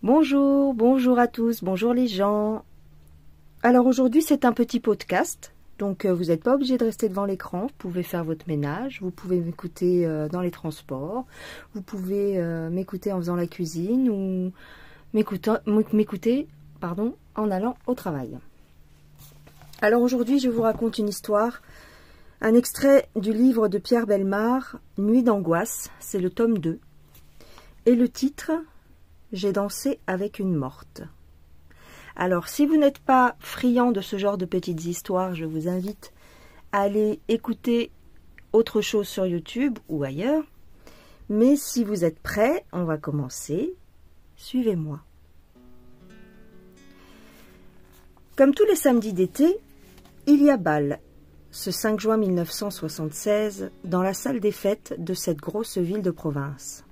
Bonjour, bonjour à tous, bonjour les gens. Alors aujourd'hui c'est un petit podcast, donc vous n'êtes pas obligé de rester devant l'écran, vous pouvez faire votre ménage, vous pouvez m'écouter dans les transports, vous pouvez m'écouter en faisant la cuisine ou m'écouter en allant au travail. Alors aujourd'hui je vous raconte une histoire, un extrait du livre de Pierre Bellemare, Nuit d'angoisse, c'est le tome 2. Et le titre, J'ai dansé avec une morte. Alors, si vous n'êtes pas friand de ce genre de petites histoires, je vous invite à aller écouter autre chose sur YouTube ou ailleurs. Mais si vous êtes prêts, on va commencer. Suivez-moi. Comme tous les samedis d'été, il y a bal, ce 5 juin 1976, dans la salle des fêtes de cette grosse ville de province.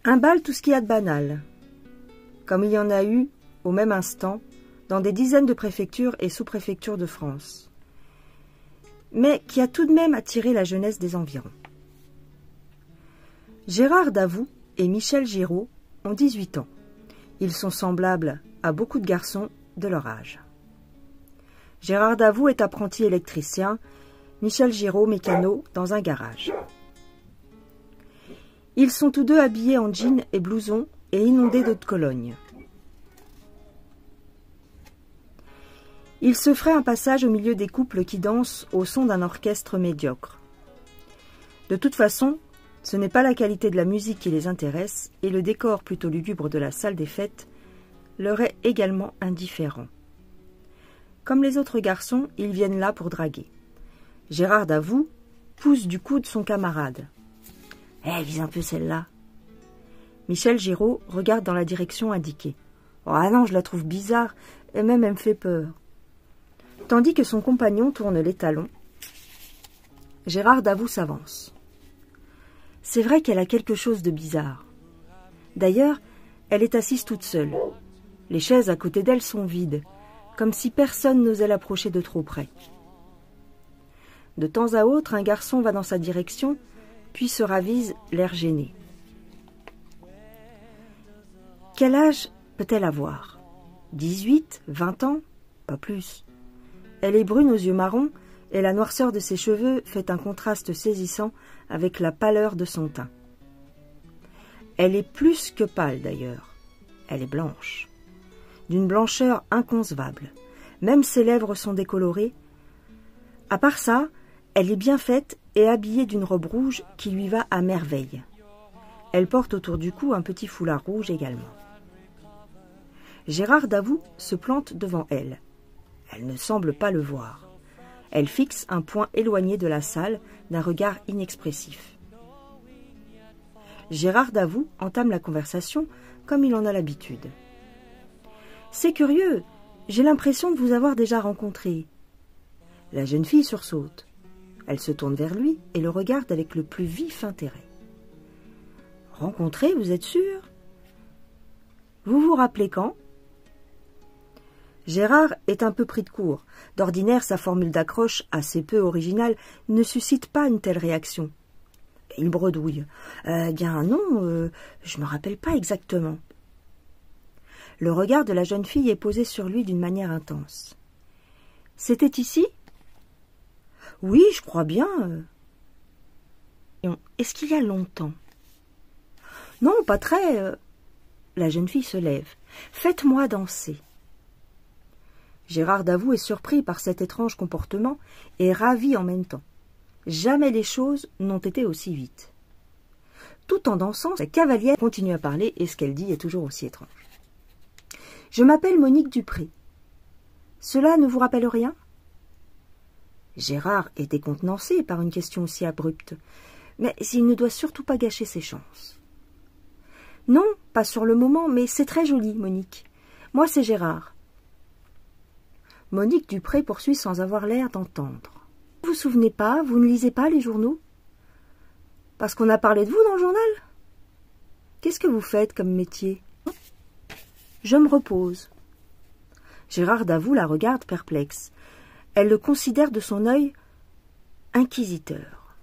Un bal, tout ce qu'il y a de banal, comme il y en a eu, au même instant, dans des dizaines de préfectures et sous-préfectures de France, mais qui a tout de même attiré la jeunesse des environs. Gérard Davout et Michel Giraud ont 18 ans. Ils sont semblables à beaucoup de garçons de leur âge. Gérard Davout est apprenti électricien, Michel Giraud mécano dans un garage. Ils sont tous deux habillés en jeans et blouson et inondés d'eau de Cologne. Ils se feraient un passage au milieu des couples qui dansent au son d'un orchestre médiocre. De toute façon, ce n'est pas la qualité de la musique qui les intéresse et le décor plutôt lugubre de la salle des fêtes leur est également indifférent. Comme les autres garçons, ils viennent là pour draguer. Gérard Davout pousse du coude son camarade. « Eh, vise un peu celle-là !» Michel Giraud regarde dans la direction indiquée. « Oh, ah non, je la trouve bizarre, et même elle me fait peur. » Tandis que son compagnon tourne les talons, Gérard Davout s'avance. C'est vrai qu'elle a quelque chose de bizarre. D'ailleurs, elle est assise toute seule. Les chaises à côté d'elle sont vides, comme si personne n'osait l'approcher de trop près. De temps à autre, un garçon va dans sa direction, puis se ravise, l'air gêné. Quel âge peut-elle avoir? 18, 20 ans? Pas plus. Elle est brune aux yeux marrons, et la noirceur de ses cheveux fait un contraste saisissant avec la pâleur de son teint. Elle est plus que pâle d'ailleurs. Elle est blanche. D'une blancheur inconcevable. Même ses lèvres sont décolorées. À part ça, elle est bien faite et habillée d'une robe rouge qui lui va à merveille. Elle porte autour du cou un petit foulard rouge également. Gérard Davout se plante devant elle. Elle ne semble pas le voir. Elle fixe un point éloigné de la salle d'un regard inexpressif. Gérard Davout entame la conversation comme il en a l'habitude. « C'est curieux, j'ai l'impression de vous avoir déjà rencontré. » La jeune fille sursaute. Elle se tourne vers lui et le regarde avec le plus vif intérêt. « Rencontré, vous êtes sûr? Vous vous rappelez quand ?» Gérard est un peu pris de court. D'ordinaire, sa formule d'accroche, assez peu originale, ne suscite pas une telle réaction. Il bredouille. Bien non, je me rappelle pas exactement. Le regard de la jeune fille est posé sur lui d'une manière intense. « C'était ici ?»« Oui, je crois bien. »« Est-ce qu'il y a longtemps ?»« Non, pas très. » La jeune fille se lève. « Faites-moi danser. » Gérard Davout est surpris par cet étrange comportement et ravi en même temps. Jamais les choses n'ont été aussi vite. Tout en dansant, la cavalière continue à parler et ce qu'elle dit est toujours aussi étrange. « Je m'appelle Monique Dupré. Cela ne vous rappelle rien ?» Gérard est décontenancé par une question aussi abrupte, mais il ne doit surtout pas gâcher ses chances. « Non, pas sur le moment, mais c'est très joli, Monique. Moi, c'est Gérard. » Monique Dupré poursuit sans avoir l'air d'entendre. « Vous vous souvenez pas, vous ne lisez pas les journaux? Parce qu'on a parlé de vous dans le journal? Qu'est-ce que vous faites comme métier? » Je me repose. Gérard Davout la regarde perplexe. Elle le considère de son œil inquisiteur.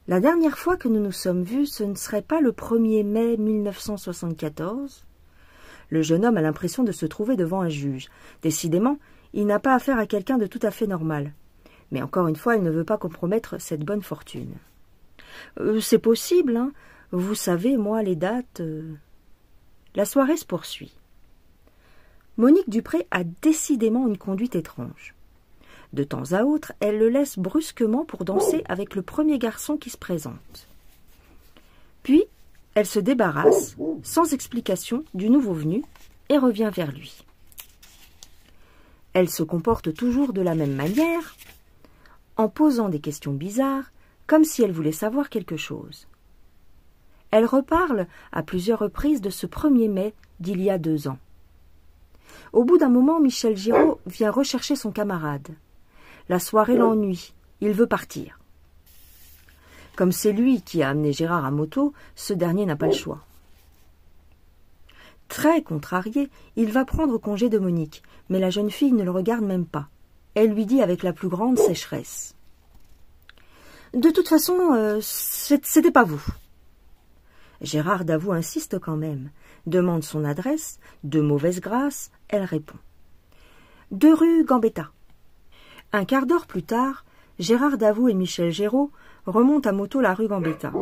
La dernière fois que nous nous sommes vus, ce ne serait pas le 1er mai 1974 ? Le jeune homme a l'impression de se trouver devant un juge. Décidément, il n'a pas affaire à quelqu'un de tout à fait normal. Mais encore une fois, il ne veut pas compromettre cette bonne fortune. C'est possible, hein. Vous savez, moi, les dates... La soirée se poursuit. Monique Dupré a décidément une conduite étrange. De temps à autre, elle le laisse brusquement pour danser avec le premier garçon qui se présente. Puis, elle se débarrasse, sans explication, du nouveau venu et revient vers lui. Elle se comporte toujours de la même manière, en posant des questions bizarres, comme si elle voulait savoir quelque chose. Elle reparle à plusieurs reprises de ce 1er mai d'il y a 2 ans. Au bout d'un moment, Michel Giraud vient rechercher son camarade. La soirée l'ennuie, il veut partir. Comme c'est lui qui a amené Gérard à moto, ce dernier n'a pas le choix. Très contrarié, il va prendre congé de Monique, mais la jeune fille ne le regarde même pas. Elle lui dit avec la plus grande sécheresse. « De toute façon, c'était pas vous. » Gérard Davout insiste quand même, demande son adresse, de mauvaise grâce, elle répond. « 2 rue Gambetta. » Un quart d'heure plus tard, Gérard Davout et Michel Giraud remontent à moto la rue Gambetta.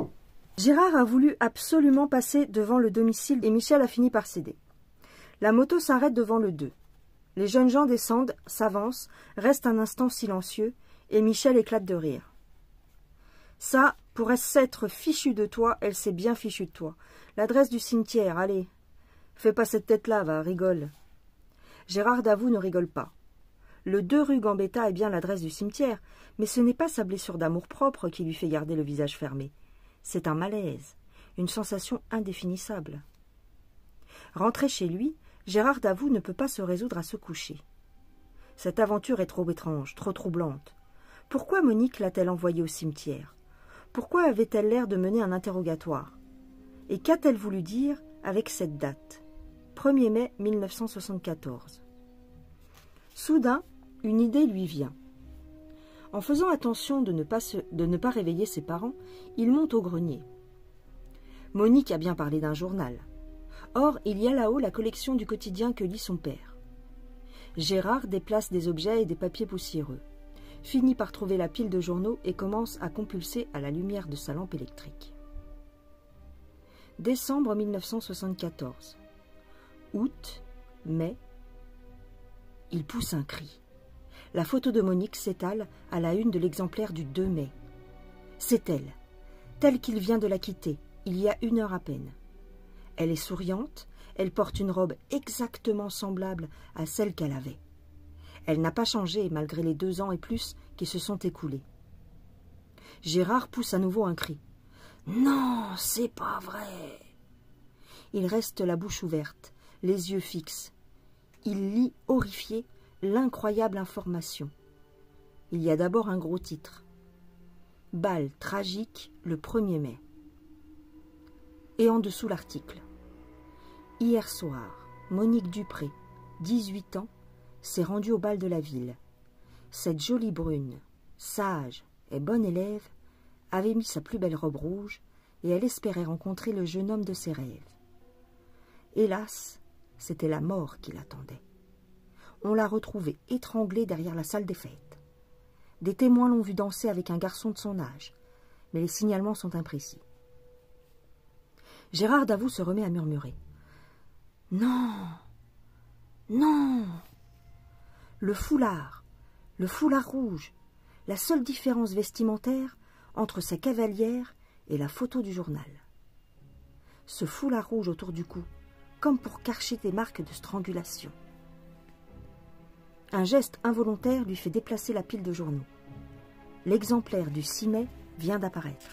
Gérard a voulu absolument passer devant le domicile et Michel a fini par céder. La moto s'arrête devant le 2. Les jeunes gens descendent, s'avancent, restent un instant silencieux et Michel éclate de rire. Ça, pour s'être fichu de toi, elle s'est bien fichue de toi. L'adresse du cimetière, allez. Fais pas cette tête-là, va, rigole. Gérard Davout ne rigole pas. Le 2 rue Gambetta est bien l'adresse du cimetière, mais ce n'est pas sa blessure d'amour-propre qui lui fait garder le visage fermé. C'est un malaise, une sensation indéfinissable. Rentré chez lui, Gérard Davout ne peut pas se résoudre à se coucher. Cette aventure est trop étrange, trop troublante. Pourquoi Monique l'a-t-elle envoyée au cimetière? Pourquoi avait-elle l'air de mener un interrogatoire? Et qu'a-t-elle voulu dire avec cette date? 1er mai 1974. Soudain, une idée lui vient. En faisant attention de ne pas réveiller ses parents, il monte au grenier. Monique a bien parlé d'un journal. Or, il y a là-haut la collection du quotidien que lit son père. Gérard déplace des objets et des papiers poussiéreux, finit par trouver la pile de journaux et commence à compulser à la lumière de sa lampe électrique. Décembre 1974. Août, mai. Il pousse un cri. La photo de Monique s'étale à la une de l'exemplaire du 2 mai. C'est elle, telle qu'il vient de la quitter, il y a 1 heure à peine. Elle est souriante, elle porte une robe exactement semblable à celle qu'elle avait. Elle n'a pas changé malgré les 2 ans et plus qui se sont écoulés. Gérard pousse à nouveau un cri. « Non, c'est pas vrai !» Il reste la bouche ouverte, les yeux fixes. Il lit, horrifié, l'incroyable information. Il y a d'abord un gros titre. « Bal tragique le 1er mai ». Et en dessous l'article. « Hier soir, Monique Dupré, 18 ans, s'est rendue au bal de la ville. Cette jolie brune, sage et bonne élève, avait mis sa plus belle robe rouge et elle espérait rencontrer le jeune homme de ses rêves. Hélas, c'était la mort qui l'attendait. On l'a retrouvée étranglée derrière la salle des fêtes. Des témoins l'ont vue danser avec un garçon de son âge, mais les signalements sont imprécis. » Gérard Davout se remet à murmurer. « Non, non !» Le foulard rouge, la seule différence vestimentaire entre sa cavalière et la photo du journal. Ce foulard rouge autour du cou, comme pour cacher des marques de strangulation. Un geste involontaire lui fait déplacer la pile de journaux. L'exemplaire du 6 mai vient d'apparaître.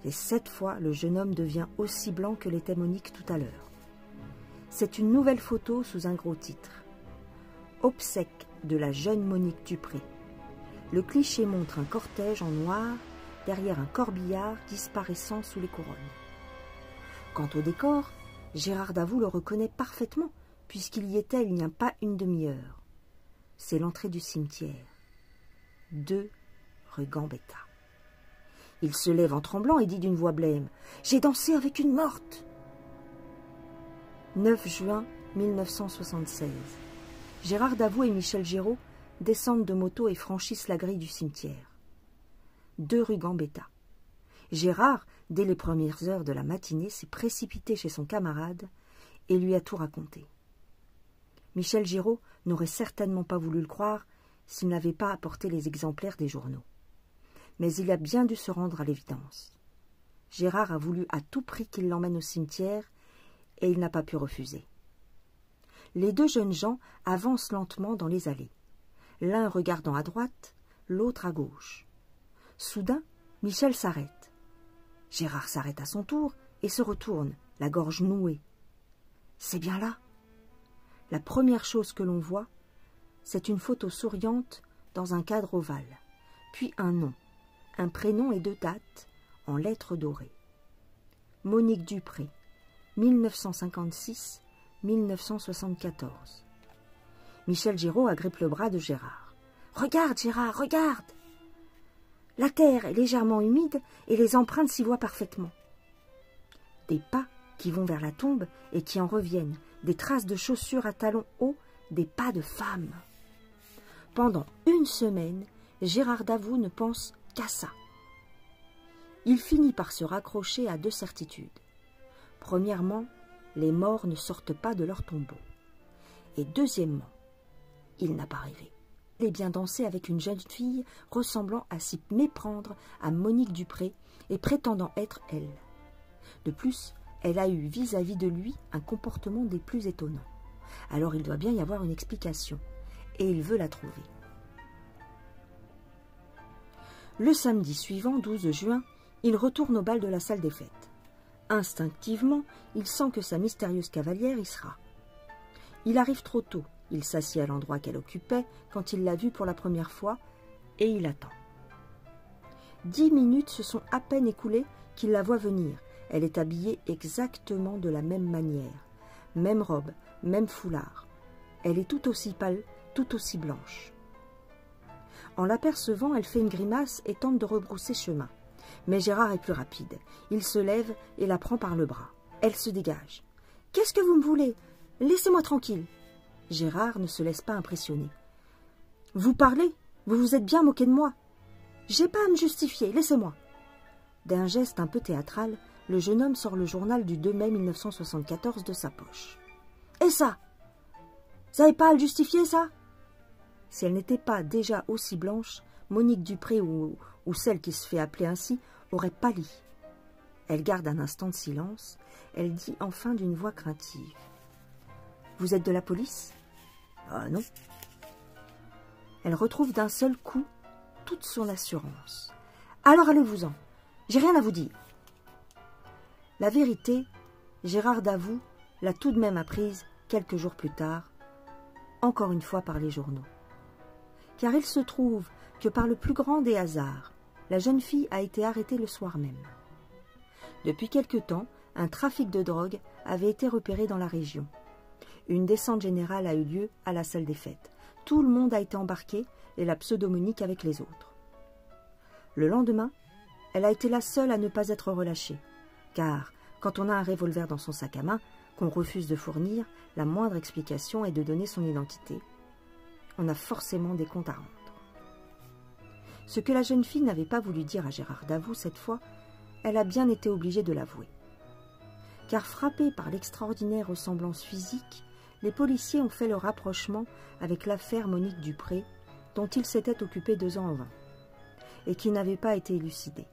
Et cette fois, le jeune homme devient aussi blanc que l'était Monique tout à l'heure. C'est une nouvelle photo sous un gros titre. Obsèques de la jeune Monique Dupré. Le cliché montre un cortège en noir derrière un corbillard disparaissant sous les couronnes. Quant au décor, Gérard Davout le reconnaît parfaitement puisqu'il y était il n'y a pas une demi-heure. C'est l'entrée du cimetière. 2 rue Gambetta. Il se lève en tremblant et dit d'une voix blême « J'ai dansé avec une morte !» 9 juin 1976. Gérard Davout et Michel Géraud descendent de moto et franchissent la grille du cimetière. 2 rue Gambetta. Gérard, dès les premières heures de la matinée, s'est précipité chez son camarade et lui a tout raconté. Michel Géraud n'aurait certainement pas voulu le croire s'il n'avait pas apporté les exemplaires des journaux. Mais il a bien dû se rendre à l'évidence. Gérard a voulu à tout prix qu'il l'emmène au cimetière et il n'a pas pu refuser. Les 2 jeunes gens avancent lentement dans les allées, l'un regardant à droite, l'autre à gauche. Soudain, Michel s'arrête. Gérard s'arrête à son tour et se retourne, la gorge nouée. C'est bien là. La première chose que l'on voit, c'est une photo souriante dans un cadre ovale, puis un nom, un prénom et 2 dates en lettres dorées. Monique Dupré, 1956-1974. Michel Géraud agrippe le bras de Gérard. « Regarde, Gérard, regarde ! La terre est légèrement humide et les empreintes s'y voient parfaitement. Des pas qui vont vers la tombe et qui en reviennent, des traces de chaussures à talons hauts, des pas de femmes. » Pendant 1 semaine, Gérard Davout ne pense qu'à ça. Il finit par se raccrocher à 2 certitudes. Premièrement, les morts ne sortent pas de leur tombeau. Et deuxièmement, il n'a pas rêvé. Il est bien dansé avec une jeune fille ressemblant à s'y méprendre à Monique Dupré et prétendant être elle. De plus, elle a eu vis-à-vis de lui un comportement des plus étonnants. Alors il doit bien y avoir une explication, et il veut la trouver. Le samedi suivant, 12 juin, il retourne au bal de la salle des fêtes. Instinctivement, il sent que sa mystérieuse cavalière y sera. Il arrive trop tôt, il s'assied à l'endroit qu'elle occupait quand il l'a vue pour la première fois, et il attend. 10 minutes se sont à peine écoulées qu'il la voit venir. Elle est habillée exactement de la même manière. Même robe, même foulard. Elle est tout aussi pâle, tout aussi blanche. En l'apercevant, elle fait une grimace et tente de rebrousser chemin. Mais Gérard est plus rapide. Il se lève et la prend par le bras. Elle se dégage. « Qu'est-ce que vous me voulez? Laissez-moi tranquille. » Gérard ne se laisse pas impressionner. « Vous parlez? Vous vous êtes bien moqué de moi. J'ai pas à me justifier, laissez-moi. » D'un geste un peu théâtral, le jeune homme sort le journal du 2 mai 1974 de sa poche. « Et ça? Vous n'avez pas à le justifier, ça ?» Si elle n'était pas déjà aussi blanche, Monique Dupré ou celle qui se fait appeler ainsi aurait pâli. Elle garde un instant de silence. Elle dit enfin d'une voix craintive. « Vous êtes de la police ?»« Ah non. » Elle retrouve d'un seul coup toute son assurance. « Alors allez-vous-en. J'ai rien à vous dire. » La vérité, Gérard Davout l'a tout de même apprise quelques jours plus tard, encore une fois par les journaux. Car il se trouve que par le plus grand des hasards, la jeune fille a été arrêtée le soir même. Depuis quelque temps, un trafic de drogue avait été repéré dans la région. Une descente générale a eu lieu à la salle des fêtes. Tout le monde a été embarqué et la pseudo-Monique avec les autres. Le lendemain, elle a été la seule à ne pas être relâchée. Car, quand on a un revolver dans son sac à main, qu'on refuse de fournir, la moindre explication est de donner son identité. On a forcément des comptes à rendre. Ce que la jeune fille n'avait pas voulu dire à Gérard Davout cette fois, elle a bien été obligée de l'avouer. Car frappée par l'extraordinaire ressemblance physique, les policiers ont fait le rapprochement avec l'affaire Monique Dupré, dont ils s'étaient occupés 2 ans en vain, et qui n'avait pas été élucidée.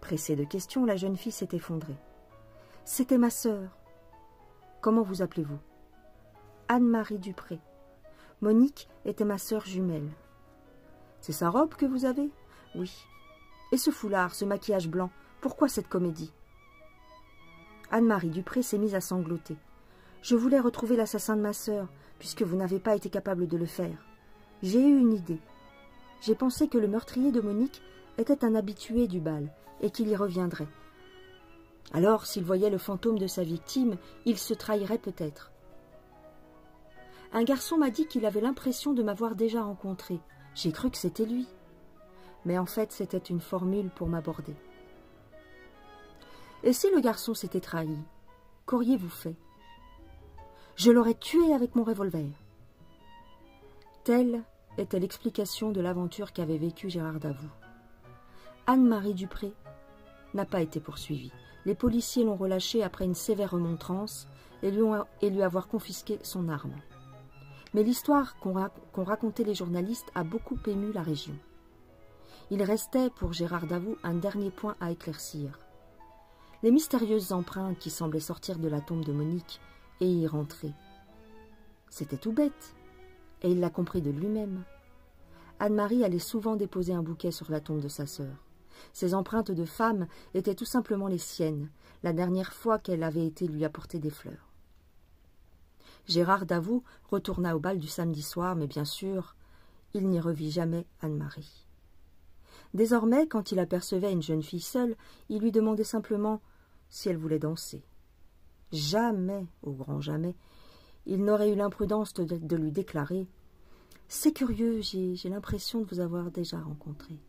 Pressée de questions, la jeune fille s'est effondrée. « C'était ma sœur. »« Comment vous appelez-vous ?»« Anne-Marie Dupré. Monique était ma sœur jumelle. »« C'est sa robe que vous avez ?»« Oui. »« Et ce foulard, ce maquillage blanc, pourquoi cette comédie ?» Anne-Marie Dupré s'est mise à sangloter. « Je voulais retrouver l'assassin de ma sœur, puisque vous n'avez pas été capable de le faire. J'ai eu une idée. J'ai pensé que le meurtrier de Monique était un habitué du bal et qu'il y reviendrait. Alors, s'il voyait le fantôme de sa victime, il se trahirait peut-être. Un garçon m'a dit qu'il avait l'impression de m'avoir déjà rencontré. J'ai cru que c'était lui. mais en fait c'était une formule pour m'aborder. Et si le garçon s'était trahi, qu'auriez-vous fait? Je l'aurais tué avec mon revolver. Telle était l'explication de l'aventure qu'avait vécue Gérard Davout. Anne-Marie Dupré n'a pas été poursuivie. Les policiers l'ont relâchée après une sévère remontrance et lui avoir confisqué son arme. Mais l'histoire qu'ont raconté les journalistes a beaucoup ému la région. Il restait pour Gérard Davout un dernier point à éclaircir. Les mystérieuses empreintes qui semblaient sortir de la tombe de Monique et y rentrer. C'était tout bête, et il l'a compris de lui-même. Anne-Marie allait souvent déposer un bouquet sur la tombe de sa sœur. Ces empreintes de femme étaient tout simplement les siennes, la dernière fois qu'elle avait été lui apporter des fleurs. Gérard Davout retourna au bal du samedi soir, mais bien sûr, il n'y revit jamais Anne-Marie. Désormais, quand il apercevait une jeune fille seule, il lui demandait simplement si elle voulait danser. Jamais, au grand jamais, il n'aurait eu l'imprudence de lui déclarer « C'est curieux, j'ai l'impression de vous avoir déjà rencontré. »